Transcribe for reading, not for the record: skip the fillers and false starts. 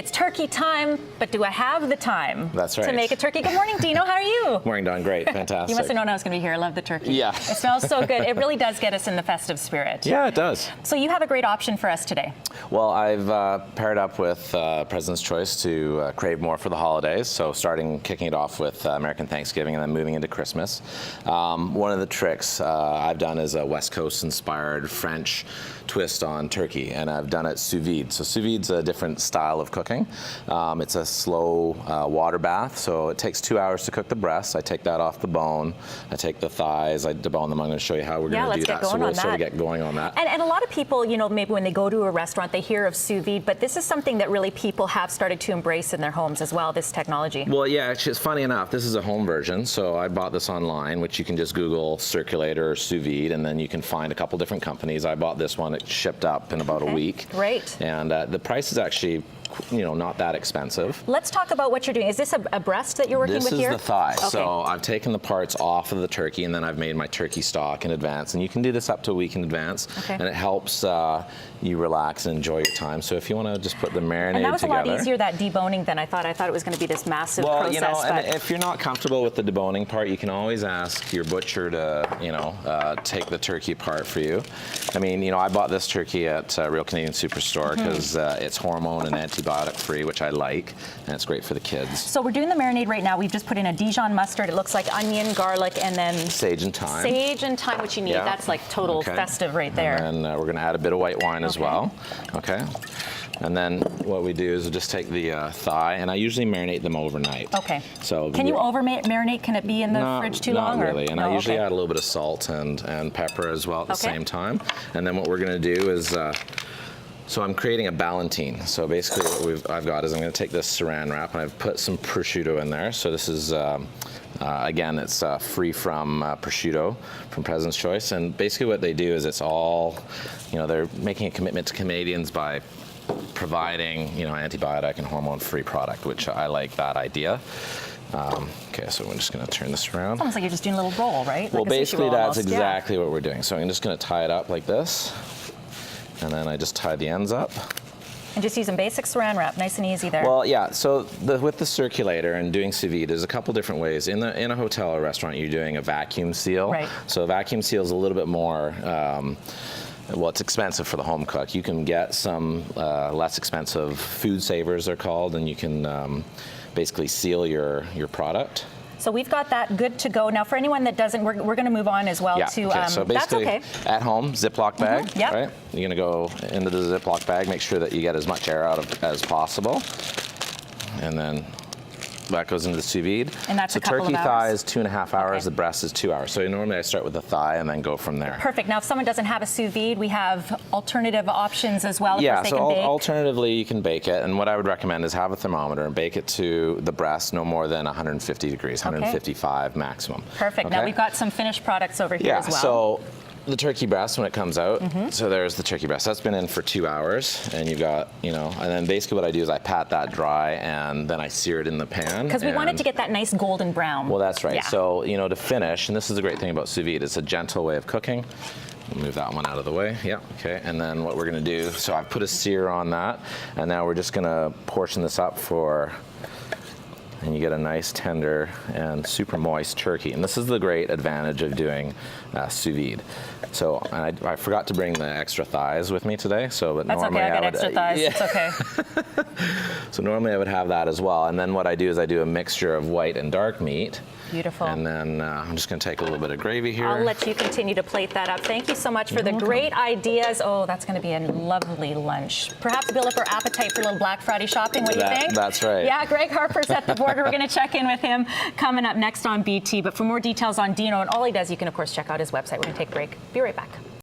It's turkey time, but do I have the time That's right. to make a turkey? Good morning, Dino. How are you? Morning, Dawn. Great. Fantastic. You must have known I was going to be here. I love the turkey. Yeah. It smells so good. It really does get us in the festive spirit. Yeah, it does. So you have a great option for us today. Well, I've paired up with President's Choice to crave more for the holidays. So kicking it off with American Thanksgiving and then moving into Christmas. One of the tricks I've done is a West Coast inspired French twist on turkey, and I've done it sous vide. So sous vide's a different style of cooking. It's a slow water bath, so it takes 2 hours to cook the breasts. I take that off the bone. I take the thighs, I debone them. I'm going to show you how we're going to do that. So we'll sort of get going on that. And a lot of people, you know, maybe when they go to a restaurant, they hear of sous vide, but this is something that really people have started to embrace in their homes as well, this technology. Well, yeah, actually, it's funny enough. This is a home version, so I bought this online, which you can just Google circulator or sous vide, and then you can find a couple different companies. I bought this one. It shipped up in about a week. Great. And the price is actually, you know, not that expensive. Let's talk about what you're doing. Is this a breast that you're working with here? This is the thigh. Okay. So I've taken the parts off of the turkey, and then I've made my turkey stock in advance. And you can do this up to a week in advance, and it helps you relax and enjoy your time. So if you want to just put the marinade together. And that was a lot easier, that deboning, than I thought. I thought it was going to be this massive process. You know, and if you're not comfortable with the deboning part, you can always ask your butcher to, you know, take the turkey apart for you. I mean, you know, I bought this turkey at Real Canadian Superstore because it's hormone and antibiotic free, which I like, and it's great for the kids. So we're doing the marinade right now. We've just put in a Dijon mustard. It looks like onion, garlic, and then sage and thyme. Sage and thyme, which you need. That's like total festive right there. And we're going to add a bit of white wine as well. Okay. And then what we do is we just take the thigh, and I usually marinate them overnight. Okay. So can you over marinate? Can it be in the fridge too long? Not really. And I usually add a little bit of salt and pepper as well at the same time. And then what we're going to do is, so I'm creating a ballantine. So basically what I've got is I'm going to take this saran wrap, and I've put some prosciutto in there. So this is, again, it's free from prosciutto from President's Choice. And basically what they do is it's all, you know, they're making a commitment to Canadians by providing, you know, antibiotic and hormone-free product, which I like that idea. Okay, so we're just going to turn this around. It's almost like you're just doing a little roll, right? Well, like basically that's exactly what we're doing. So I'm just going to tie it up like this, and then I just tie the ends up. And just using basic saran wrap, nice and easy there. Well, yeah. So with the circulator and doing sous vide, there's a couple different ways. In a hotel or restaurant, you're doing a vacuum seal. Right. So a vacuum seal is a little bit more. Well, it's expensive for the home cook. You can get some less expensive food savers, they're called, and you can basically seal your product. So we've got that good to go. Now, for anyone that doesn't, we're going to move on as well to, so basically, at home, Ziploc bag, right? You're going to go into the Ziploc bag, make sure that you get as much air out of as possible, and then that goes into the sous vide. And that's a couple of hours? Turkey thigh is 2.5 hours. The breast is 2 hours. So normally I start with the thigh and then go from there. Perfect. Now, if someone doesn't have a sous vide, we have alternative options as well. Yeah, so alternatively you can bake it. And what I would recommend is have a thermometer and bake it to the breast no more than 150 degrees, 155 maximum. Perfect. Now we've got some finished products over here as well. So the turkey breast when it comes out, so there's the turkey breast. That's been in for 2 hours, and you've got, you know, and then basically what I do is I pat that dry, and then I sear it in the pan. Because we wanted to get that nice golden brown. Well, that's right. Yeah. So, you know, to finish, and this is the great thing about sous vide, it's a gentle way of cooking. Move that one out of the way. Yeah, okay. And then what we're going to do, so I've put a sear on that, and now we're just going to portion this up and you get a nice tender and super moist turkey. And this is the great advantage of doing sous vide. So I forgot to bring the extra thighs with me today. So, but that's normally okay. I got extra thighs. It's okay. So normally I would have that as well. And then what I do is I do a mixture of white and dark meat. Beautiful. And then I'm just going to take a little bit of gravy here. I'll let you continue to plate that up. Thank you so much for the great ideas. Oh, that's going to be a lovely lunch. Perhaps build up our appetite for a little Black Friday shopping. What do you think? That's right. Yeah, Greg Harper's at the border. We're going to check in with him coming up next on BT. But for more details on Dino and all he does, you can, of course, check out his website. We're going to take a break. Be right back.